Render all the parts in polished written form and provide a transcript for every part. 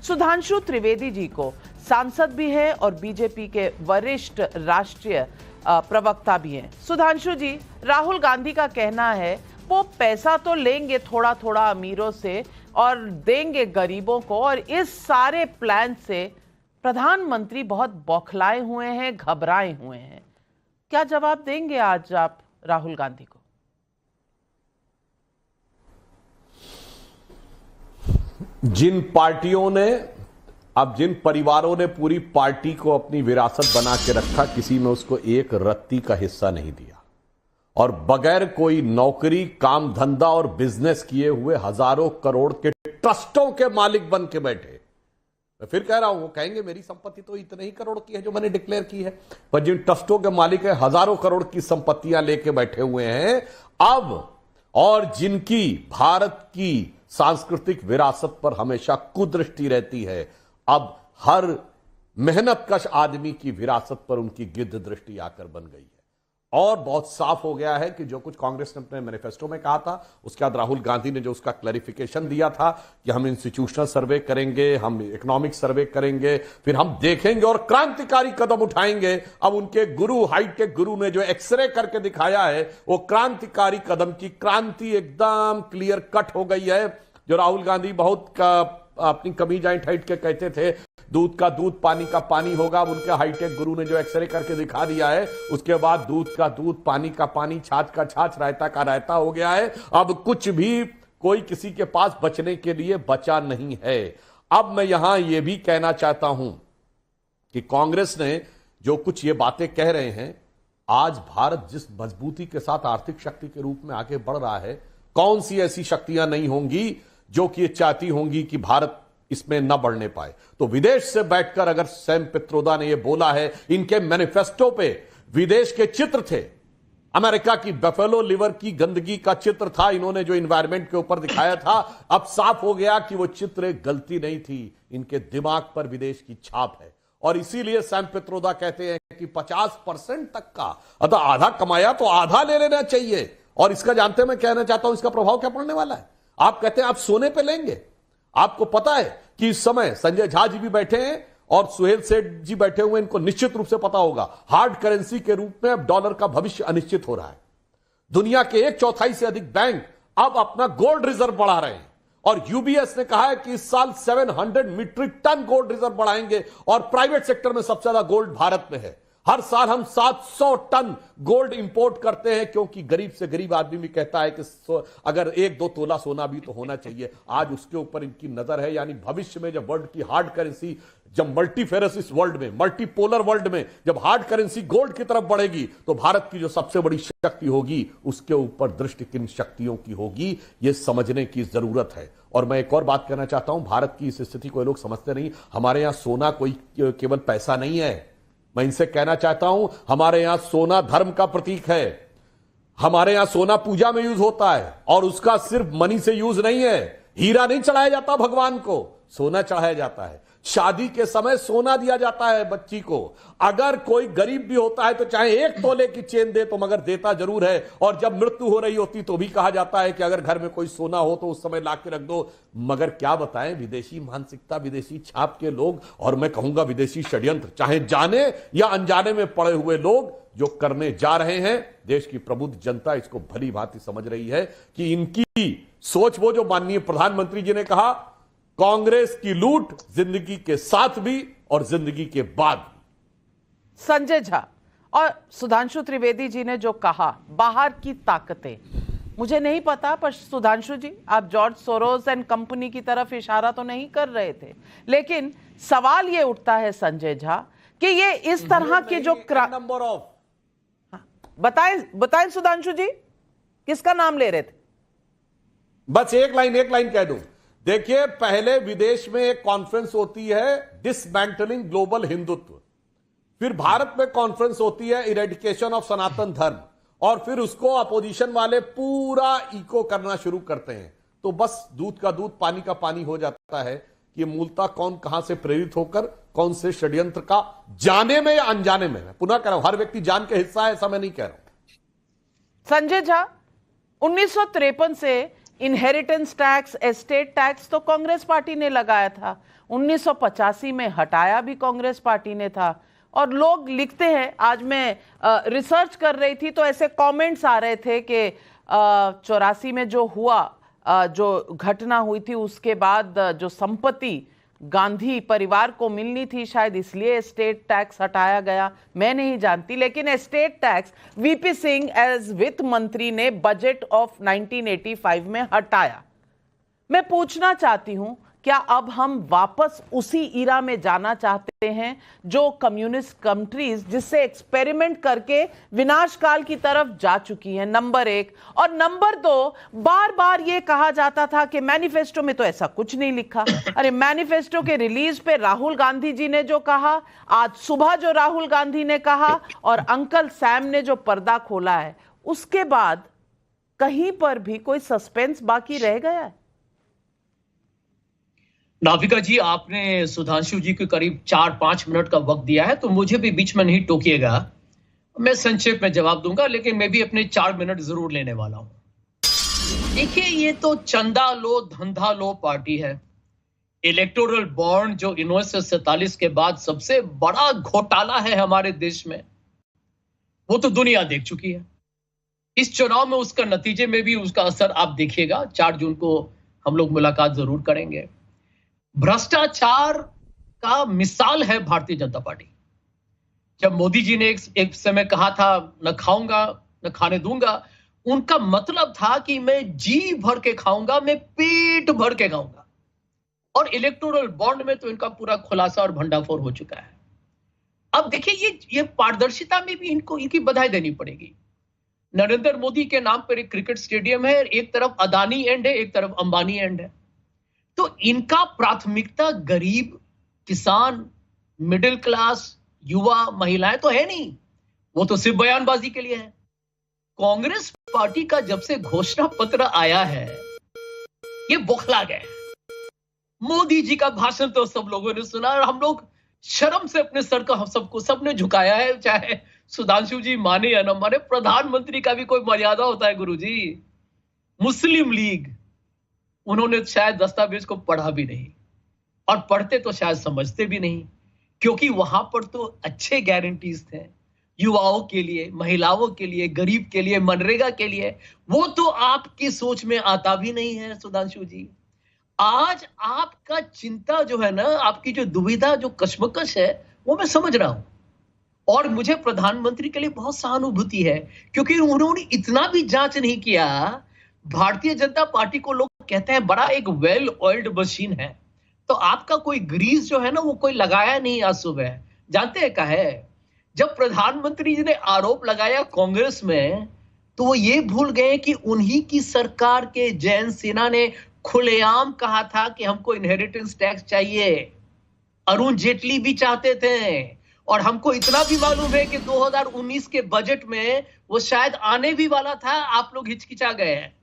सुधांशु त्रिवेदी जी को, सांसद भी हैं और बीजेपी के वरिष्ठ राष्ट्रीय प्रवक्ता भी हैं। सुधांशु जी, राहुल गांधी का कहना है वो पैसा तो लेंगे थोड़ा थोड़ा अमीरों से और देंगे गरीबों को, और इस सारे प्लान से प्रधानमंत्री बहुत बौखलाए हुए हैं, घबराए हुए हैं। क्या जवाब देंगे आज आप राहुल गांधी को? जिन पार्टियों ने, अब जिन परिवारों ने पूरी पार्टी को अपनी विरासत बना के रखा, किसी में उसको एक रत्ती का हिस्सा नहीं दिया और बगैर कोई नौकरी, काम धंधा और बिजनेस किए हुए हजारों करोड़ के ट्रस्टों के मालिक बन के बैठे। मैं फिर कह रहा हूं, वो कहेंगे मेरी संपत्ति तो इतने ही करोड़ की है जो मैंने डिक्लेयर की है, पर जिन ट्रस्टों के मालिक है हजारों करोड़ की संपत्तियां लेके बैठे हुए हैं अब, और जिनकी भारत की सांस्कृतिक विरासत पर हमेशा कुदृष्टि रहती है, अब हर मेहनतकश आदमी की विरासत पर उनकी गिद्ध दृष्टि आकर बन गई है। और बहुत साफ हो गया है कि जो कुछ कांग्रेस ने अपने मैनिफेस्टो में कहा था, उसके बाद राहुल गांधी ने जो उसका क्लैरिफिकेशन दिया था कि हम इंस्टीट्यूशनल सर्वे करेंगे, हम इकोनॉमिक सर्वे करेंगे, फिर हम देखेंगे और क्रांतिकारी कदम उठाएंगे। अब उनके गुरु, हाईटेक गुरु ने जो एक्सरे करके दिखाया है, वो क्रांतिकारी कदम की क्रांति एकदम क्लियर कट हो गई है। जो राहुल गांधी बहुत अपनी कमीज ऐंठ के कहते थे दूध का दूध, पानी का पानी होगा, अब उनके हाईटेक गुरु ने जो एक्सरे करके दिखा दिया है, उसके बाद दूध का दूध, पानी का पानी, छाछ का छाछ, रायता का रायता हो गया है। अब कुछ भी कोई किसी के पास बचने के लिए बचा नहीं है। अब मैं यहां यह भी कहना चाहता हूं कि कांग्रेस ने जो कुछ ये बातें कह रहे हैं, आज भारत जिस मजबूती के साथ आर्थिक शक्ति के रूप में आगे बढ़ रहा है, कौन सी ऐसी शक्तियां नहीं होंगी जो कि ये चाहती होंगी कि भारत इसमें न बढ़ने पाए। तो विदेश से बैठकर अगर सैम पित्रोदा ने यह बोला है, इनके मैनिफेस्टो पे विदेश के चित्र थे, अमेरिका की बफेलो लिवर की गंदगी का चित्र था, इन्होंने जो एनवायरमेंट के ऊपर दिखाया था, अब साफ हो गया कि वो चित्र एक गलती नहीं थी, इनके दिमाग पर विदेश की छाप है। और इसीलिए सैम पित्रोदा कहते हैं कि 50% तक का, अतः आधा कमाया तो आधा ले लेना चाहिए। और इसका जानते मैं कहना चाहता हूं, इसका प्रभाव क्या पड़ने वाला है। आप कहते हैं आप सोने पे लेंगे, आपको पता है कि इस समय संजय झा जी भी बैठे हैं और सुहेल सेठ जी बैठे हुए, इनको निश्चित रूप से पता होगा, हार्ड करेंसी के रूप में अब डॉलर का भविष्य अनिश्चित हो रहा है। दुनिया के 1/4 से अधिक बैंक अब अपना गोल्ड रिजर्व बढ़ा रहे हैं और यूबीएस ने कहा है कि इस साल 700 मीट्रिक टन गोल्ड रिजर्व बढ़ाएंगे और प्राइवेट सेक्टर में सबसे ज्यादा गोल्ड भारत में है। हर साल हम 700 टन गोल्ड इंपोर्ट करते हैं, क्योंकि गरीब से गरीब आदमी भी कहता है कि अगर 1-2 तोला सोना भी तो होना चाहिए। आज उसके ऊपर इनकी नजर है, यानी भविष्य में जब वर्ल्ड की हार्ड करेंसी, जब मल्टीफेरस इस वर्ल्ड में, मल्टीपोलर वर्ल्ड में जब हार्ड करेंसी गोल्ड की तरफ बढ़ेगी, तो भारत की जो सबसे बड़ी शक्ति होगी, उसके ऊपर दृष्टि किन शक्तियों की होगी, यह समझने की जरूरत है। और मैं एक और बात कहना चाहता हूं, भारत की इस स्थिति को लोग समझते नहीं। हमारे यहां सोना कोई केवल पैसा नहीं है, मैं इनसे कहना चाहता हूं, हमारे यहां सोना धर्म का प्रतीक है। हमारे यहां सोना पूजा में यूज होता है और उसका सिर्फ मनी से यूज नहीं है। हीरा नहीं चढ़ाया जाता भगवान को, सोना चढ़ाया जाता है। शादी के समय सोना दिया जाता है बच्ची को। अगर कोई गरीब भी होता है तो चाहे 1 तोले की चेन दे तो मगर देता जरूर है। और जब मृत्यु हो रही होती तो भी कहा जाता है कि अगर घर में कोई सोना हो तो उस समय ला के रख दो। मगर क्या बताएं, विदेशी मानसिकता, विदेशी छाप के लोग, और मैं कहूंगा विदेशी षड्यंत्र, चाहे जाने या अनजाने में पड़े हुए लोग जो करने जा रहे हैं, देश की प्रबुद्ध जनता इसको भली भांति समझ रही है कि इनकी सोच, वो जो माननीय प्रधानमंत्री जी ने कहा, कांग्रेस की लूट जिंदगी के साथ भी और जिंदगी के बाद भी। संजय झा और सुधांशु त्रिवेदी जी ने जो कहा, बाहर की ताकतें, मुझे नहीं पता, पर सुधांशु जी आप जॉर्ज सोरोस एंड कंपनी की तरफ इशारा तो नहीं कर रहे थे, लेकिन सवाल ये उठता है संजय झा कि ये इस तरह के जो नंबर ऑफ, बताएं सुधांशु जी, किसका नाम ले रहे थे? बस एक लाइन कह दूं। देखिए, पहले विदेश में एक कॉन्फ्रेंस होती है डिसमेंटलिंग ग्लोबल हिंदुत्व, फिर भारत में कॉन्फ्रेंस होती है इरेडिकेशन ऑफ सनातन धर्म, और फिर उसको अपोजिशन वाले पूरा इको करना शुरू करते हैं। तो बस दूध का दूध, पानी का पानी हो जाता है कि मूलतः कौन कहां से प्रेरित होकर कौन से षड्यंत्र का जाने में या अनजाने में, मैं पुनः कह रहा हूं, हर व्यक्ति जान के हिस्सा है ऐसा मैं नहीं कह रहा हूं। संजय झा, 1953 से इनहेरिटेंस टैक्स, एस्टेट टैक्स तो कांग्रेस पार्टी ने लगाया था, 1985 में हटाया भी कांग्रेस पार्टी ने था। और लोग लिखते हैं, आज मैं रिसर्च कर रही थी तो ऐसे कमेंट्स आ रहे थे कि 84 में जो हुआ, जो घटना हुई थी उसके बाद जो संपत्ति गांधी परिवार को मिलनी थी, शायद इसलिए एस्टेट टैक्स हटाया गया, मैं नहीं जानती। लेकिन estate tax VP Singh as वित्त मंत्री ने बजट ऑफ 1985 में हटाया। मैं पूछना चाहती हूं, क्या अब हम वापस उसी इरा में जाना चाहते हैं जो कम्युनिस्ट कंट्रीज जिससे एक्सपेरिमेंट करके विनाश काल की तरफ जा चुकी हैं? नंबर 1। और नंबर 2, बार बार ये कहा जाता था कि मैनिफेस्टो में तो ऐसा कुछ नहीं लिखा। अरे मैनिफेस्टो के रिलीज पे राहुल गांधी जी ने जो कहा, आज सुबह जो राहुल गांधी ने कहा और अंकल सैम ने जो पर्दा खोला है, उसके बाद कहीं पर भी कोई सस्पेंस बाकी रह गया है? नाविका जी, आपने सुधांशु जी को करीब 4-5 मिनट का वक्त दिया है, तो मुझे भी बीच में नहीं टोकिएगा। मैं संक्षेप में जवाब दूंगा, लेकिन मैं भी अपने 4 मिनट जरूर लेने वाला हूं। देखिए, ये तो चंदा लो धंधा लो पार्टी है। इलेक्टोरल बॉन्ड जो 1947 के बाद सबसे बड़ा घोटाला है हमारे देश में, वो तो दुनिया देख चुकी है। इस चुनाव में उसका नतीजे में भी उसका असर आप देखिएगा। 4 जून को हम लोग मुलाकात जरूर करेंगे। भ्रष्टाचार का मिसाल है भारतीय जनता पार्टी। जब मोदी जी ने एक समय कहा था, न खाऊंगा न खाने दूंगा, उनका मतलब था कि मैं जी भर के खाऊंगा, मैं पेट भर के खाऊंगा। और इलेक्टोरल बॉन्ड में तो इनका पूरा खुलासा और भंडाफोड़ हो चुका है। अब देखिए, ये पारदर्शिता में भी इनकी बधाई देनी पड़ेगी। नरेंद्र मोदी के नाम पर एक क्रिकेट स्टेडियम है, एक तरफ अदानी एंड है, एक तरफ अंबानी एंड है। तो इनका प्राथमिकता गरीब, किसान, मिडिल क्लास, युवा, महिलाएं तो है नहीं। वो तो सिर्फ बयानबाजी के लिए है। कांग्रेस पार्टी का जब से घोषणा पत्र आया है, ये बौखला गए। मोदी जी का भाषण तो सब लोगों ने सुना और हम लोग शर्म से अपने सर का सबने झुकाया है। चाहे सुधांशु जी माने या न माने, प्रधानमंत्री का भी कोई मर्यादा होता है गुरुजी। मुस्लिम लीग, उन्होंने शायद दस्तावेज को पढ़ा भी नहीं, और पढ़ते तो शायद समझते भी नहीं, क्योंकि वहां पर तो अच्छे गारंटीज थे युवाओं के लिए, महिलाओं के लिए, गरीब के लिए, मनरेगा के लिए। वो तो आपकी सोच में आता भी नहीं है सुधांशु जी। आज आपका चिंता जो है ना, आपकी जो दुविधा, जो कश्मकश है, वो मैं समझ रहा हूं। और मुझे प्रधानमंत्री के लिए बहुत सहानुभूति है, क्योंकि उन्होंने इतना भी जांच नहीं किया। भारतीय जनता पार्टी को लोग कहते हैं बड़ा एक वेल ऑयल्ड मशीन है, तो आपका कोई ग्रीस जो है ना, वो कोई लगाया नहीं आज सुबह। जानते हैं क्या है? जब प्रधानमंत्री जी ने आरोप लगाया कांग्रेस में, तो वो ये भूल गए कि उन्हीं की सरकार के जयंत सिन्हा ने खुलेआम कहा था कि हमको इनहेरिटेंस टैक्स चाहिए। अरुण जेटली भी चाहते थे, और हमको इतना भी मालूम है कि 2019 के बजट में वो शायद आने भी वाला था। आप लोग हिचकिचा गए हैं,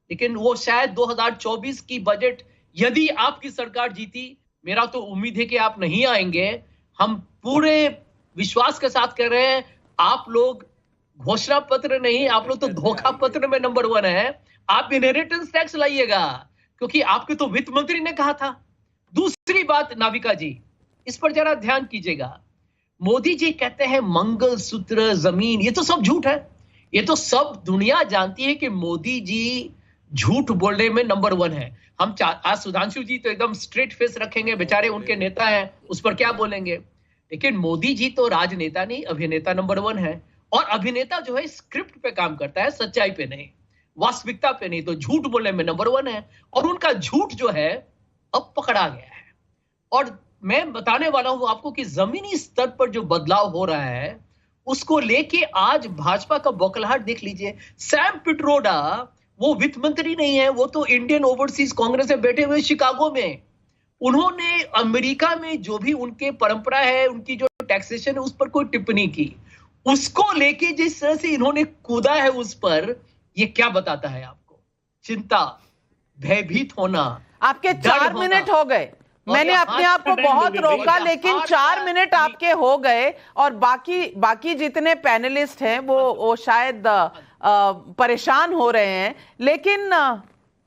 लेकिन वो शायद 2024 की बजट, यदि आपकी सरकार जीती, मेरा तो उम्मीद है कि आप नहीं आएंगे। हम पूरे विश्वास के साथ कह रहे हैं, आप लोग घोषणा पत्र नहीं, आप लोग तो धोखा पत्र में नंबर 1 है। आप इनहेरिटेंस टैक्स लाइएगा, क्योंकि आपके तो वित्त मंत्री ने कहा था। दूसरी बात नाविका जी, इस पर जरा ध्यान कीजिएगा। मोदी जी कहते हैं मंगलसूत्र, जमीन, ये तो सब झूठ है। ये तो सब दुनिया जानती है कि मोदी जी झूठ बोलने में नंबर 1 है। हम आज सुधांशु जी तो एकदम स्ट्रेट फेस रखेंगे, बेचारे उनके नेता हैं, उस पर क्या बोलेंगे। लेकिन मोदी जी तो राजनेता नहीं, अभिनेता नंबर 1 है। और अभिनेता जो है स्क्रिप्ट पे काम करता है, सच्चाई पे नहीं, वास्तविकता पे नहीं। तो झूठ बोलने में नंबर 1 है, और उनका झूठ जो है अब पकड़ा गया है। और मैं बताने वाला हूं आपको कि जमीनी स्तर पर जो बदलाव हो रहा है, उसको लेके आज भाजपा का बौखलाहट देख लीजिए। सैम पिट्रोडा, वो वित्त मंत्री नहीं है, वो तो इंडियन ओवरसीज कांग्रेस में बैठे हुए शिकागो में। उन्होंने अमेरिका में जो भी उनके परंपरा है, उनकी जो टैक्सेशन है, उस पर कोई टिप्पणी की। उसको लेके जिस तरह से इन्होंने कूदा है उस पर, ये क्या बताता है आपको? चिंता, भयभीत होना। आपके 4 मिनट हो गए। मैंने अपने आप को बहुत रोका, लेकिन 4 मिनट आपके हो गए। और बाकी जितने पैनलिस्ट हैं वो शायद परेशान हो रहे हैं। लेकिन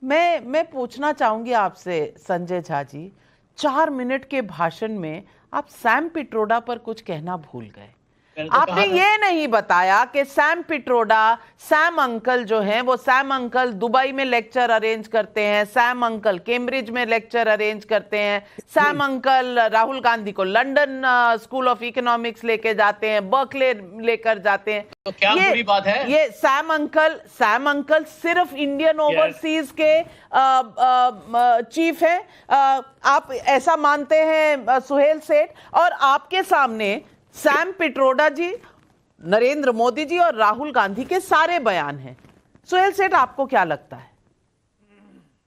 मैं पूछना चाहूंगी आपसे संजय झा जी, 4 मिनट के भाषण में आप सैम पिट्रोडा पर कुछ कहना भूल गए। आपने ये नहीं बताया कि सैम पिट्रोडा, सैम अंकल जो हैं, वो सैम अंकल दुबई में लेक्चर अरेंज करते हैं, सैम अंकल कैम्ब्रिज में लेक्चर अरेंज करते हैं, सैम अंकल राहुल गांधी को लंदन स्कूल ऑफ इकोनॉमिक्स लेके जाते हैं, बर्कले लेकर जाते हैं। तो क्या बुरी बात है? ये सैम अंकल सिर्फ इंडियन ओवरसीज के चीफ हैं। आप ऐसा मानते हैं सुहेल सेठ? और आपके सामने सैम पिट्रोडा जी, नरेंद्र मोदी जी और राहुल गांधी के सारे बयान हैं। सुहेल सेठ, आपको क्या लगता है?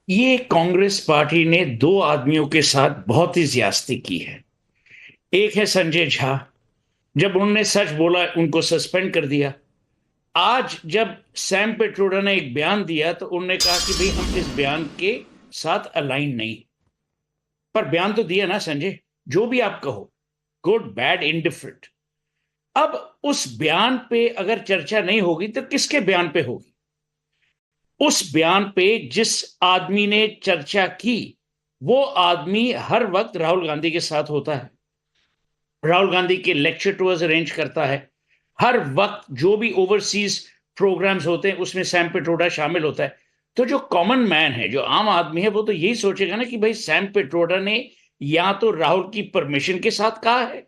ये कांग्रेस पार्टी ने 2 आदमियों के साथ बहुत ही ज्यादती की है। एक है संजय झा, जब उन्होंने सच बोला उनको सस्पेंड कर दिया। आज जब सैम पिट्रोडा ने एक बयान दिया तो उन्होंने कहा कि भाई हम इस बयान के साथ अलाइन नहीं। पर बयान तो दिया ना संजय, जो भी आप कहो, गुड बैड इंडिफरेंट। अब उस बयान पे अगर चर्चा नहीं होगी तो किसके बयान पे होगी? उस बयान पे जिस आदमी ने चर्चा की वो आदमी हर वक्त राहुल गांधी के साथ होता है, राहुल गांधी के लेक्चर टूर्स अरेंज करता है, हर वक्त जो भी ओवरसीज प्रोग्राम्स होते हैं उसमें सैम पिट्रोडा शामिल होता है। तो जो कॉमन मैन है, जो आम आदमी है, वो तो यही सोचेगा ना कि भाई सैम पिट्रोडा ने या तो राहुल की परमिशन के साथ कहा है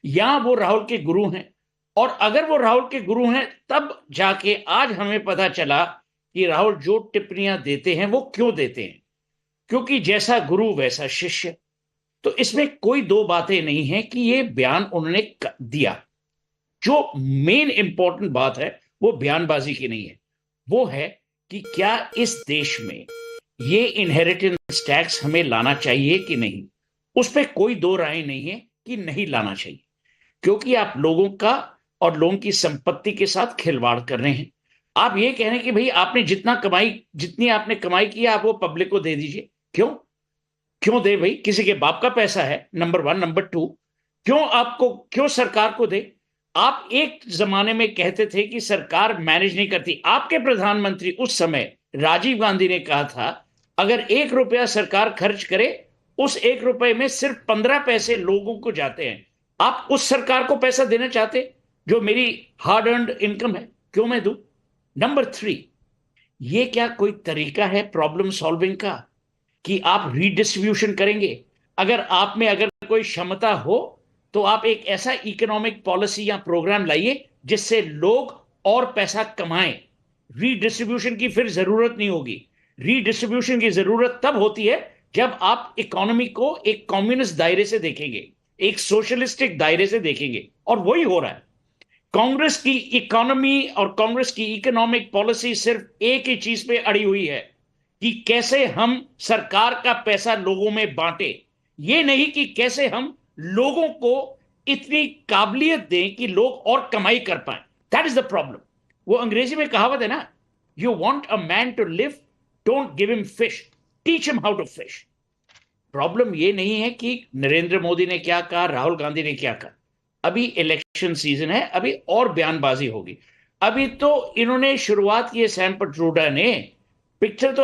या वो राहुल के गुरु हैं। और अगर वो राहुल के गुरु हैं तब जाके आज हमें पता चला कि राहुल जो टिप्पणियां देते हैं वो क्यों देते हैं, क्योंकि जैसा गुरु वैसा शिष्य। तो इसमें कोई 2 बातें नहीं है कि ये बयान उन्होंने दिया। जो मेन इंपॉर्टेंट बात है वो बयानबाजी की नहीं है, वो है कि क्या इस देश में ये इनहेरिटेंस टैक्स हमें लाना चाहिए कि नहीं। उस पर कोई 2 राय नहीं है कि नहीं लाना चाहिए, क्योंकि आप लोगों का और लोगों की संपत्ति के साथ खिलवाड़ कर रहे हैं। आप ये कह रहे हैं कि भाई आपने जितनी आपने कमाई की आप वो पब्लिक को दे दीजिए। क्यों दे भाई? किसी के बाप का पैसा है, नंबर 1। नंबर 2, क्यों सरकार को दे? आप एक जमाने में कहते थे कि सरकार मैनेज नहीं करती। आपके प्रधानमंत्री उस समय राजीव गांधी ने कहा था अगर 1 रुपया सरकार खर्च करे उस 1 रुपए में सिर्फ 15 पैसे लोगों को जाते हैं। आप उस सरकार को पैसा देना चाहते जो मेरी हार्ड अर्न्ड इनकम है? क्यों मैं दूं? नंबर 3, ये क्या कोई तरीका है प्रॉब्लम सॉल्विंग का कि आप रीडिस्ट्रीब्यूशन करेंगे? अगर आप में अगर कोई क्षमता हो तो आप एक ऐसा इकोनॉमिक पॉलिसी या प्रोग्राम लाइए जिससे लोग और पैसा कमाएं। रीडिस्ट्रीब्यूशन की फिर जरूरत नहीं होगी। रीडिस्ट्रीब्यूशन की जरूरत तब होती है जब आप इकोनॉमी को एक कम्युनिस्ट दायरे से देखेंगे, एक सोशलिस्टिक दायरे से देखेंगे, और वही हो रहा है। कांग्रेस की इकोनॉमी और कांग्रेस की इकोनॉमिक पॉलिसी सिर्फ एक ही चीज पे अड़ी हुई है कि कैसे हम सरकार का पैसा लोगों में बांटे, ये नहीं कि कैसे हम लोगों को इतनी काबिलियत दें कि लोग और कमाई कर पाए। That is the problem. वो अंग्रेजी में कहावत है ना, you want a man to live, don't give him fish, teach him how to fish. Problem ये नहीं है कि नरेंद्र मोदी ने क्या कहा, राहुल गांधी ने क्या कहा। अभी इलेक्शन सीजन है, अभी और बयानबाजी होगी। अभी तो इन्होंने शुरुआत की है, सैम पिट्रोडा ने। पिक्चर तो